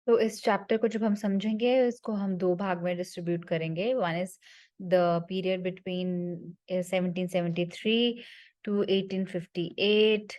तो इस चैप्टर को जब हम समझेंगे, इसको हम दो भाग में डिस्ट्रीब्यूट करेंगे. One is the period between 1773 to 1858.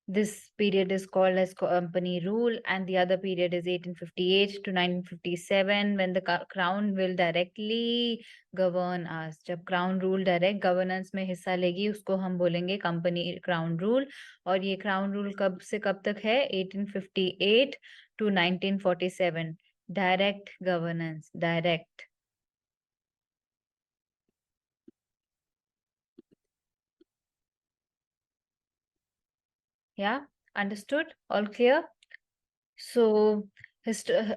This period is called as company rule, and the other period is 1858 to 1957, when the crown will directly govern us. जब crown rule direct governance में हिस्सा लेगी, उसको हम बोलेंगे company crown rule. और ये crown rule कब से कब तक है? 1858 to 1947. Direct governance, direct. Yeah, understood? All clear? सो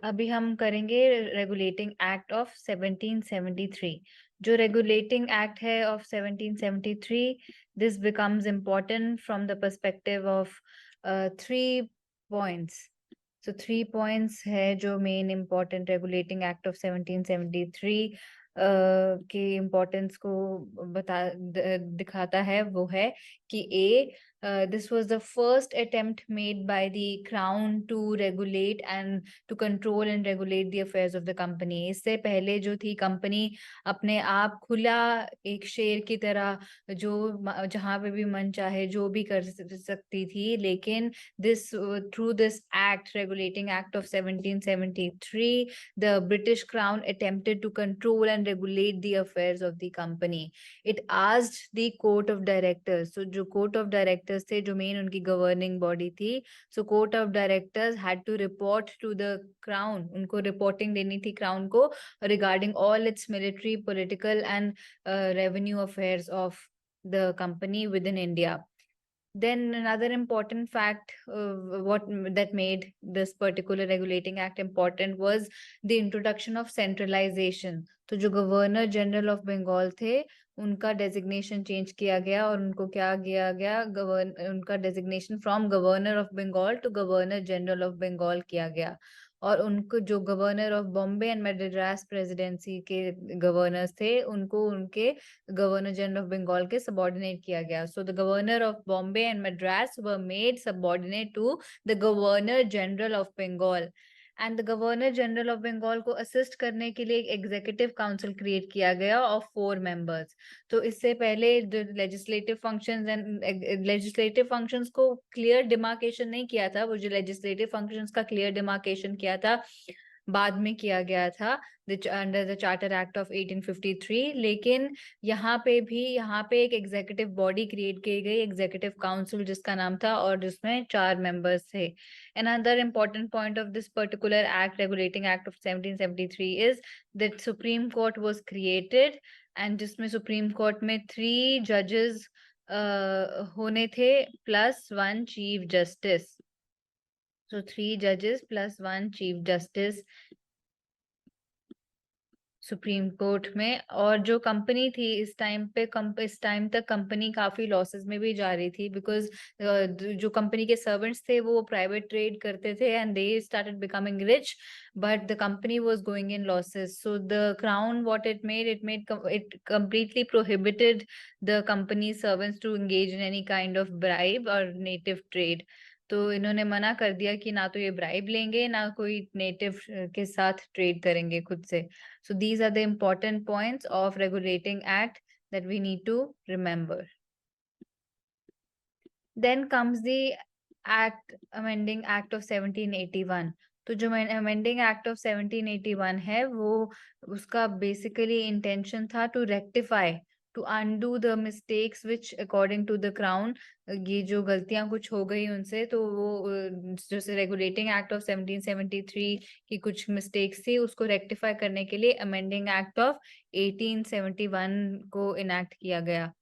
अभी हम करेंगे रेगुलेटिंग एक्ट ऑफ 1773. जो रेगुलेटिंग एक्ट है of 1773, this becomes important from the perspective of 3 points. So 3 points है जो main important regulating act of 1773 के इम्पोर्टेंस को दिखाता है. वो है कि this was the first attempt made by the crown to regulate and to control and regulate the affairs of the company. इससे पहले जो थी कंपनी अपने आप खुला एक शेर की तरह जो जहां पे भी मन चाहे जो भी कर सकती थी, लेकिन this through this act, regulating act of 1773, the British crown attempted to control and regulate the affairs of the company. It asked the court of directors. So जो court of directors थे, जो main उनकी governing body थी, so court of directors had to report to the crown. उनको reporting देनी थी crown को regarding all its military, political and revenue affairs of the company within India. Then another important fact what that made this particular regulating act important was the introduction of centralization. तो जो governor general of Bengal थे, उनका designation change किया गया और उनको क्या किया गया, उनका designation from governor of Bengal to governor general of Bengal किया गया. और उनको जो governor of Bombay and Madras presidency के गवर्नर्स थे, उनको उनके गवर्नर जनरल ऑफ बंगाल के सबऑर्डिनेट किया गया. So the governor of Bombay and Madras were made subordinate to the governor general of Bengal. And the governor general of Bengal को असिस्ट करने के लिए एक एग्जीक्यूटिव काउंसिल क्रिएट किया गया ऑफ 4 मेंबर्स. तो इससे पहले जो legislative functions and legislative functions को क्लियर डिमार्केशन नहीं किया था. वो जो लेजिस्लेटिव फंक्शंस का क्लियर डिमार्केशन किया था बाद में किया गया था under the charter act of 1853. लेकिन यहाँ पे एक एग्जीक्यूटिव बॉडी क्रिएट की गई, एग्जीक्यूटिव काउंसिल जिसका नाम था, और जिसमें 4 मेंबर्स थे. Another important point of this particular act, regulating act of 1773, is that Supreme Court was created, and जिसमें Supreme Court में 3 judges होने थे plus 1 chief justice. So 3 judges plus 1 chief justice supreme court में. और जो company थी इस time तक कंपनी काफी लॉसेस में भी जा रही थी, बिकॉज जो कंपनी के सर्वेंट्स थे वो प्राइवेट ट्रेड करते थे and they started becoming rich, but the company was going in losses. So the crown, what it completely prohibited the company's servants to engage in any kind of bribe or native trade. तो इन्होंने मना कर दिया कि ना तो ये bribe लेंगे, ना कोई नेटिव के साथ ट्रेड करेंगे खुद से. So these are the important points of regulating act that we need to remember. Then comes the amending act of 1781. तो जो amending act of 1781 है, वो उसका basically intention था to rectify, to undo the mistakes which according to the crown, ये जो गलतियां कुछ हो गई उनसे, तो वो जो रेगुलेटिंग एक्ट ऑफ 1773 की कुछ मिस्टेक्स थी उसको रेक्टिफाई करने के लिए अमेंडिंग एक्ट ऑफ 1871 को इनैक्ट किया गया.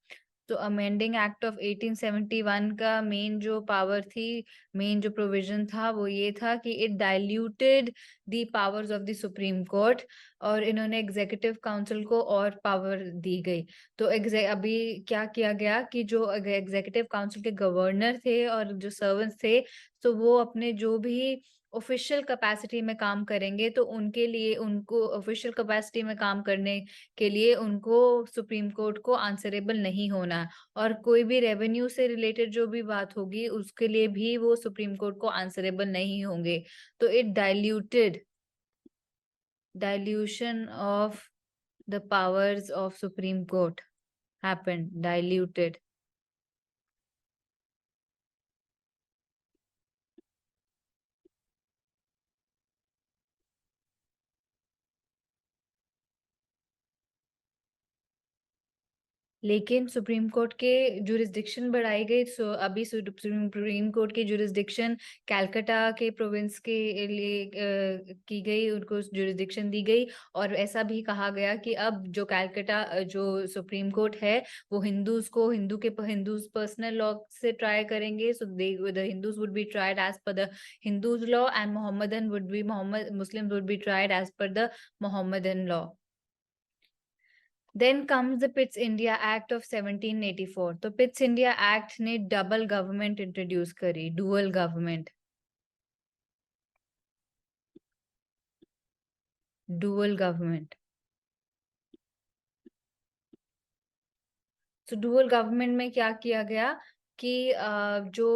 तो अमेंडिंग एक्ट ऑफ 1871 का मेन जो पावर थी, मेन जो प्रोविजन था, वो ये था कि it diluted the powers of the supreme court, और इन्होंने एग्जीक्यूटिव काउंसिल को और पावर दी गई. तो अभी क्या किया गया कि जो एग्जीक्यूटिव काउंसिल के गवर्नर थे और जो सर्वेंट्स थे, तो वो अपने जो भी ऑफिशियल कैपेसिटी में काम करेंगे तो उनके लिए, उनको ऑफिशियल कैपेसिटी में काम करने के लिए उनको सुप्रीम कोर्ट को आंसरेबल नहीं होना है। और कोई भी रेवेन्यू से रिलेटेड जो भी बात होगी उसके लिए भी वो सुप्रीम कोर्ट को आंसरेबल नहीं होंगे। तो it dilution of the powers of Supreme Court happened, diluted. लेकिन सुप्रीम कोर्ट के जुरिस्डिक्शन बढ़ाई गई। सो अभी सुप्रीम कोर्ट की जुरिस्डिक्शन कैलकाटा के प्रोविंस के लिए की गई, उनको जुरिस्डिक्शन दी गई। और ऐसा भी कहा गया कि अब जो कैलकाटा जो सुप्रीम कोर्ट है वो हिंदूज पर्सनल लॉ से ट्राई करेंगे। So the Hindus would be tried as per the Hindus law and Mohammed Muslims would be tried as per the Mohammedan law. Then comes the Pitt's India Act of 1784. तो Pitt's India Act ने double government introduce करी, dual government. Dual government. तो dual government में क्या किया गया कि जो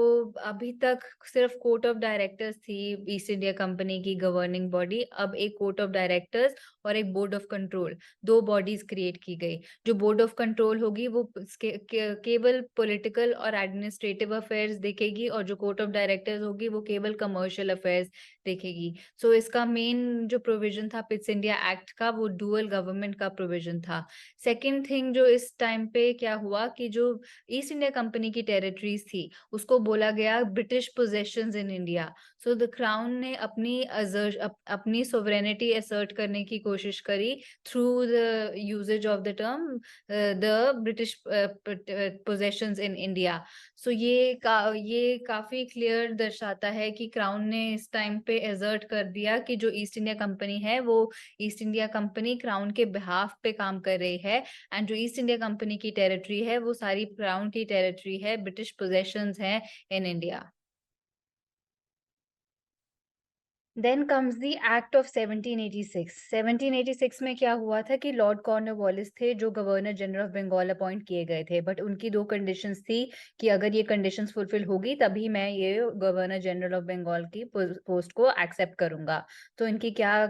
अभी तक सिर्फ कोर्ट ऑफ डायरेक्टर्स थी ईस्ट इंडिया कंपनी की गवर्निंग बॉडी, अब एक कोर्ट ऑफ डायरेक्टर्स और एक बोर्ड ऑफ कंट्रोल, दो बॉडीज क्रिएट की गई। जो बोर्ड ऑफ कंट्रोल होगी वो केवल पॉलिटिकल और एडमिनिस्ट्रेटिव अफेयर्स देखेगी, और जो कोर्ट ऑफ डायरेक्टर्स होगी वो केवल कमर्शियल अफेयर्स देखेगी। सो इसका मेन जो प्रोविजन था पिट्स इंडिया एक्ट का वो डुअल गवर्नमेंट का प्रोविजन था। सेकेंड थिंग जो इस टाइम पे क्या हुआ कि जो ईस्ट इंडिया कंपनी की टेरिटरीज थी उसको बोला गया British possessions in India. So the crown ने अपनी सोवरेनिटी असर्ट करने की कोशिश करी through the usages of the term the British possessions in India. So ये काफी क्लियर दर्शाता है कि क्राउन ने इस टाइम पे असर्ट कर दिया कि जो ईस्ट इंडिया कंपनी है वो ईस्ट इंडिया कंपनी क्राउन के बिहाफ पे काम कर रही है, एंड जो ईस्ट इंडिया कंपनी की टेरिटरी है वो सारी क्राउन की टेरिटरी है, ब्रिटिश पोजेशंस हैं in India. Then comes the act of 1786। 1786 में क्या हुआ था कि लॉर्ड कॉर्नवालिस थे जो governor general of Bengal appoint किए गए थे, बट उनकी दो कंडीशंस थी कि अगर ये कंडीशंस फुलफिल होगी तभी मैं ये गवर्नर जनरल ऑफ बंगाल की पोस्ट को एक्सेप्ट करूंगा। तो इनकी क्या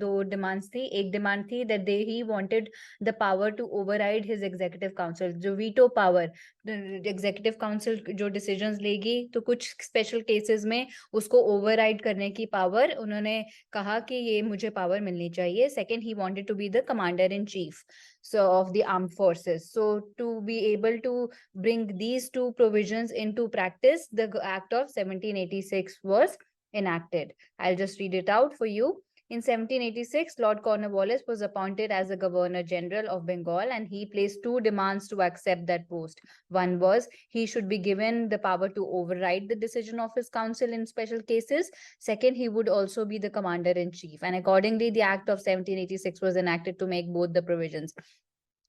दो डिमांड्स थी। एक डिमांड थी that they he wanted the power to override his executive council, जो वीटो पावर, एग्जीक्यूटिव काउंसिल जो डिसीजंस लेगी तो कुछ स्पेशल केसेस में उसको ओवरराइड करने की पावर, उन्होंने कहा कि ये मुझे पावर मिलनी चाहिए। Second, he wanted to be the commander in chief so of the armed forces. So to be able to bring these two provisions into practice, the act of 1786 was enacted. I'll just read it out for you. In 1786, Lord Cornwallis was appointed as the Governor General of Bengal, and he placed two demands to accept that post. One was he should be given the power to override the decision of his council in special cases. Second, he would also be the commander in chief. And accordingly, the Act of 1786 was enacted to make both the provisions.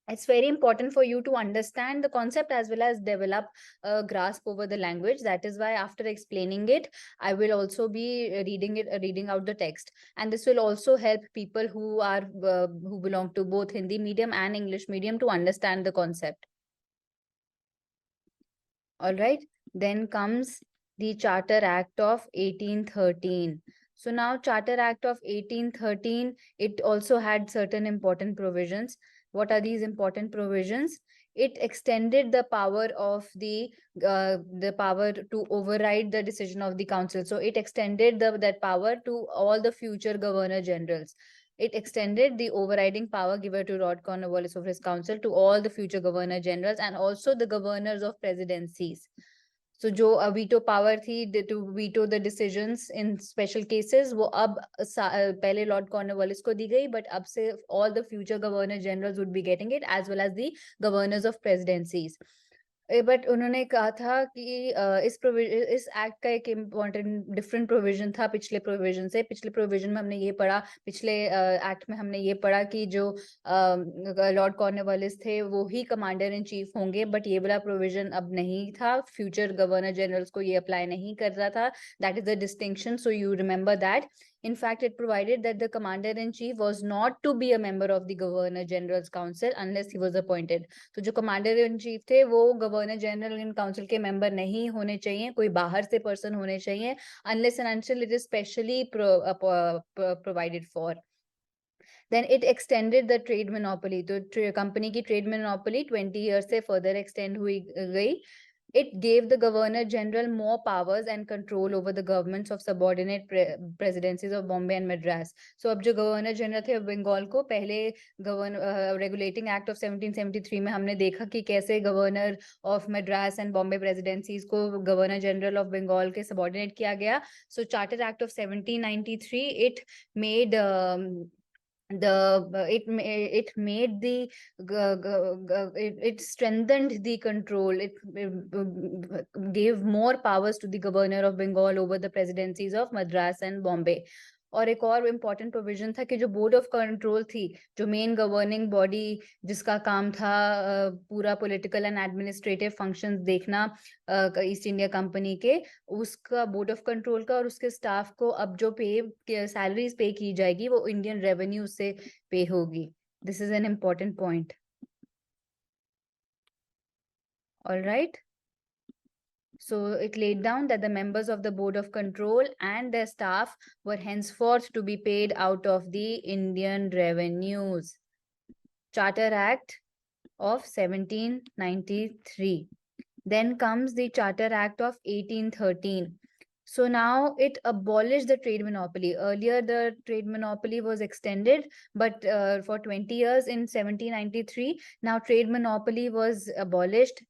It's very important for you to understand the concept as well as develop a grasp over the language. That is why after explaining it, I will also be reading out the text. And this will also help people who belong to both Hindi medium and English medium to understand the concept. All right. Then comes the Charter Act of 1813. So now Charter Act of 1813, it also had certain important provisions. What are these important provisions? It extended the power of the power to override the decision of the council. So it extended that power to all the future governor generals. It extended the overriding power given to Lord Cornwallis of his council to all the future governor generals and also the governors of presidencies. So जो veto power थी to veto the decisions in special cases वो अब पहले Lord Cornwallis को दी गई, but अब से all the future governor generals would be getting it as well as the governors of presidencies. But उन्होंने कहा था कि इस एक्ट का एक इम्पोर्टेंट डिफरेंट प्रोविजन था पिछले प्रोविजन से। पिछले प्रोविजन में हमने ये पढ़ा, पिछले एक्ट में हमने ये पढ़ा कि जो लॉर्ड कॉर्नवालिस थे वो ही कमांडर इन चीफ होंगे, बट ये वाला प्रोविजन अब नहीं था, फ्यूचर गवर्नर जनरल्स को ये अप्लाई नहीं कर रहा था। That is the distinction, so you remember that. In fact, it provided that the commander-in-chief was not to be a member of the Governor-General's Council unless he was appointed. तो जो commander in chief थे वो governor general in council के member नहीं होने चाहिए, कोई बाहर से पर्सन होने चाहिए, unless and until it is specially provided for. Then it extended the trade monopoly. तो कंपनी की ट्रेड मोनोपोली 20 years से फर्दर एक्सटेंड हुई गई. It gave the Governor General more powers and control over the governments of subordinate presidencies of Bombay and Madras. So अब जो Governor General थे बंगाल को, पहले Regulating Act of 1773 में हमने देखा कि कैसे Governor of Madras and Bombay presidencies को Governor General of Bengal के subordinate किया गया. So Charter Act of 1793, it made it made the it strengthened the control. It gave more powers to the governor of Bengal over the presidencies of Madras and Bombay. और एक और important provision था कि जो board of control थी, जो main governing body जिसका काम था पूरा पॉलिटिकल एंड एडमिनिस्ट्रेटिव फंक्शंस देखना ईस्ट इंडिया कंपनी के, उसका बोर्ड ऑफ कंट्रोल का और उसके स्टाफ को अब जो सैलरीज पे की जाएगी वो इंडियन रेवेन्यू से पे होगी. This is an important point. All right. So it laid down that the members of the Board of Control and their staff were henceforth to be paid out of the Indian revenues. Charter Act of 1793. Then comes the Charter Act of 1813. So now it abolished the trade monopoly. Earlier, the trade monopoly was extended, but for 20 years in 1793, now trade monopoly was abolished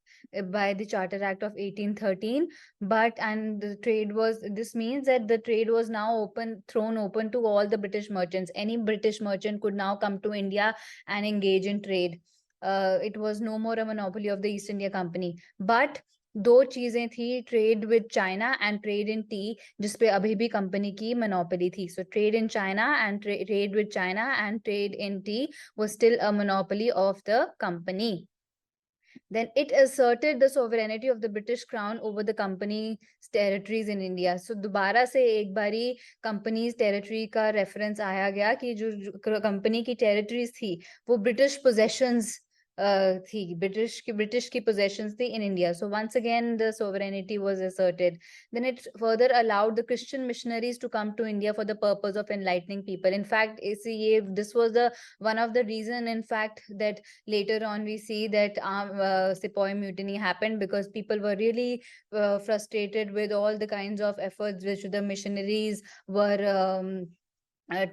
by the Charter Act of 1813. But and the trade was, this means that the trade was now thrown open to all the British merchants. Any British merchant could now come to India and engage in trade. It was no more a monopoly of the East India Company. But दो चीजें थी, trade with China and trade in T, जिसपे अभी भी company की monopoly थी. So trade in China and trade with China and trade in tea was still a monopoly of the company. Then it asserted the sovereignty of the British Crown over the company's territories in India. So दोबारा से एक बारी company's territory का reference आया गया कि जो company की territories थी वो British possessions थी, British की possessions थी in India. So once again the sovereignty was asserted. Then it further allowed the Christian missionaries to come to India for the purpose of enlightening people. In fact, this was the one of the reason, in fact, that later on we see that Sepoy mutiny happened, because people were really frustrated with all the kinds of efforts which the missionaries were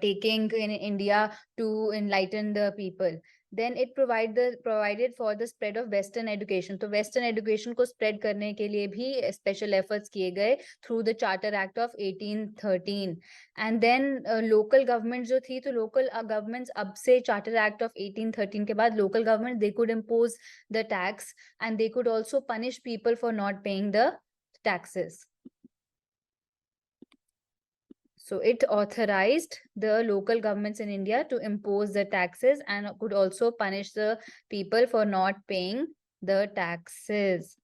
taking in India to enlighten the people. Then it provided for the spread of Western education. तो Western education को spread करने के लिए भी special efforts किए गए through the Charter Act of 1813. And then local governments जो थी, तो local governments अब से Charter Act of 1813 के बाद local governments, they could impose the tax and they could also punish people for not paying the taxes. So it authorized the local governments in India to impose the taxes and could also punish the people for not paying the taxes.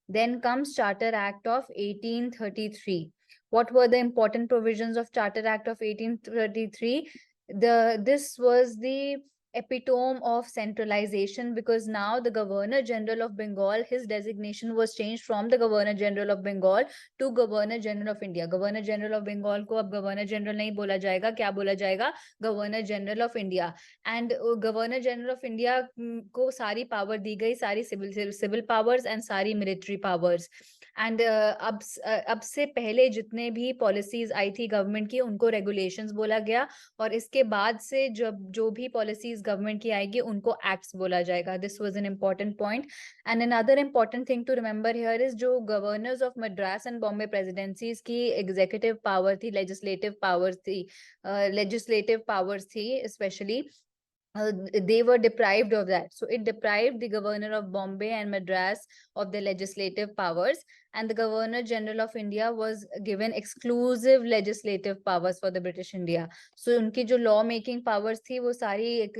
Then comes Charter Act of 1833. What were the important provisions of Charter Act of 1833? This was the epitome of centralization, because now the Governor General of Bengal, his designation was changed from the Governor General of Bengal to Governor General of India. Governor General of Bengal को अब Governor General नहीं बोला जाएगा, क्या बोला जाएगा? Governor General of India. And Governor General of India को सारी power दी गई, सारी civil powers and सारी military powers. And अब से पहले जितने भी policies आई थी government की, उनको regulations बोला गया, और इसके बाद से जो भी policies government की आएगी उनको acts बोला जाएगा. This was an important point. And another important thing to remember here is जो governors of Madras and Bombay presidencies की executive power थी, legislative powers थी especially, they were deprived of that. So it deprived the governor of Bombay and Madras of their legislative powers, and the Governor General of India was given exclusive legislative powers for the British India. So उनकी जो law making powers थी वो सारी एक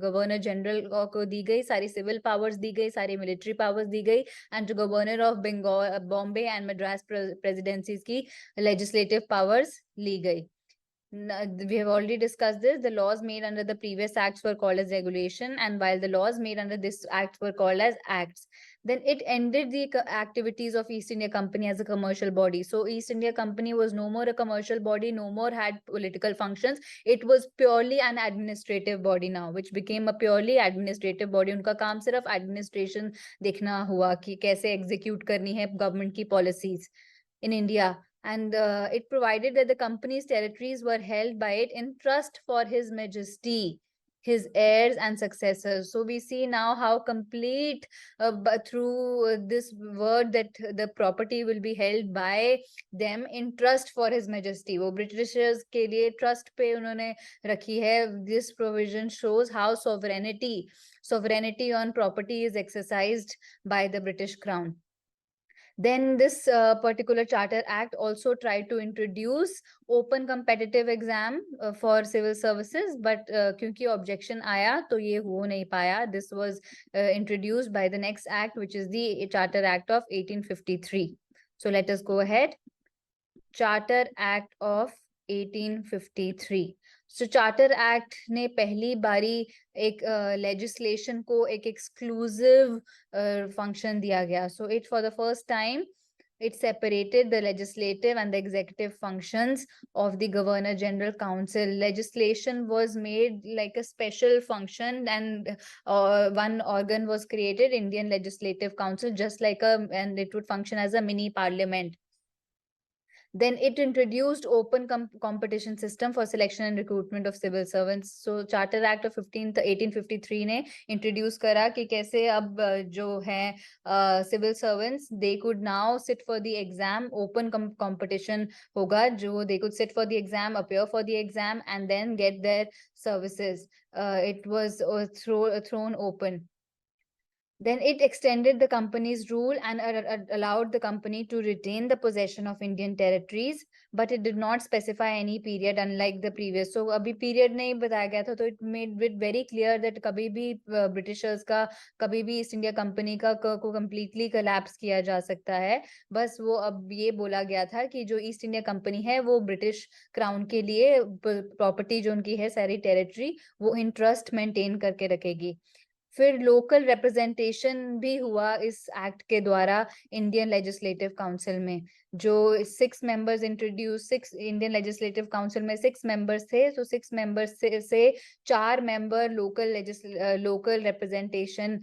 governor general को दी गई, सारी civil powers दी गई, सारी military powers दी गई, and जो governor of Bengal, Bombay and Madras presidencies की legislative powers ली गई. We have already discussed this. The laws made under the previous acts were called as regulation, and while the laws made under this act were called as acts. Then it ended the activities of East India Company as a commercial body. So East India Company was no more a commercial body, no more had political functions. It was purely an administrative body now, which became a purely administrative body. उनका काम सिर्फ administration देखना हुआ कि कैसे execute करनी है government की policies in India. And it provided that the company's territories were held by it in trust for His Majesty, his heirs and successors. So we see now how complete through this word that the property will be held by them in trust for His Majesty. वो Britishers के लिए trust पे उन्होंने रखी है. This provision shows how sovereignty on property is exercised by the British Crown. Then this particular Charter Act also tried to introduce open competitive exam for civil services, but क्योंकि objection आया तो ये हो नहीं पाया. This was introduced by the next act, which is the Charter Act of 1853. So let us go ahead. Charter Act of 1853. So Charter Act ने पहली बारी एक legislation को एक exclusive function दिया गया. So it for the first time it separated the legislative and the executive functions of the Governor General Council. Legislation was made like a special function, and one organ was created, Indian Legislative Council, just like and it would function as a mini parliament. Then it introduced open competition system for selection and recruitment of civil servants. So Charter Act of 1853 ने introduce करा कि कैसे अब जो है civil servants, they could now sit for the exam. Open competition होगा, जो they could sit for the exam, appear for the exam, and then get their services. It was thrown open. Then it extended the company's rule and allowed the company to retain the possession of Indian territories, but it did not specify any period, unlike the previous. So अभी period नहीं बताया गया था, तो it made it very clear that कभी भी Britishers का, कभी भी East India Company का को completely collapse किया जा सकता है. बस वो अब ये बोला गया था कि जो East India Company है वो British Crown के लिए property जो उनकी है सारी territory वो in trust maintain करके रखेगी. फिर लोकल रिप्रेजेंटेशन भी हुआ इस एक्ट के द्वारा इंडियन लेजिस्लेटिव काउंसिल में. जो 6 members introduce, 6 Indian legislative council में 6 मेंबर्स थे, तो 6 मेंबर्स से 4 मेंबर लोकल रिप्रेजेंटेशन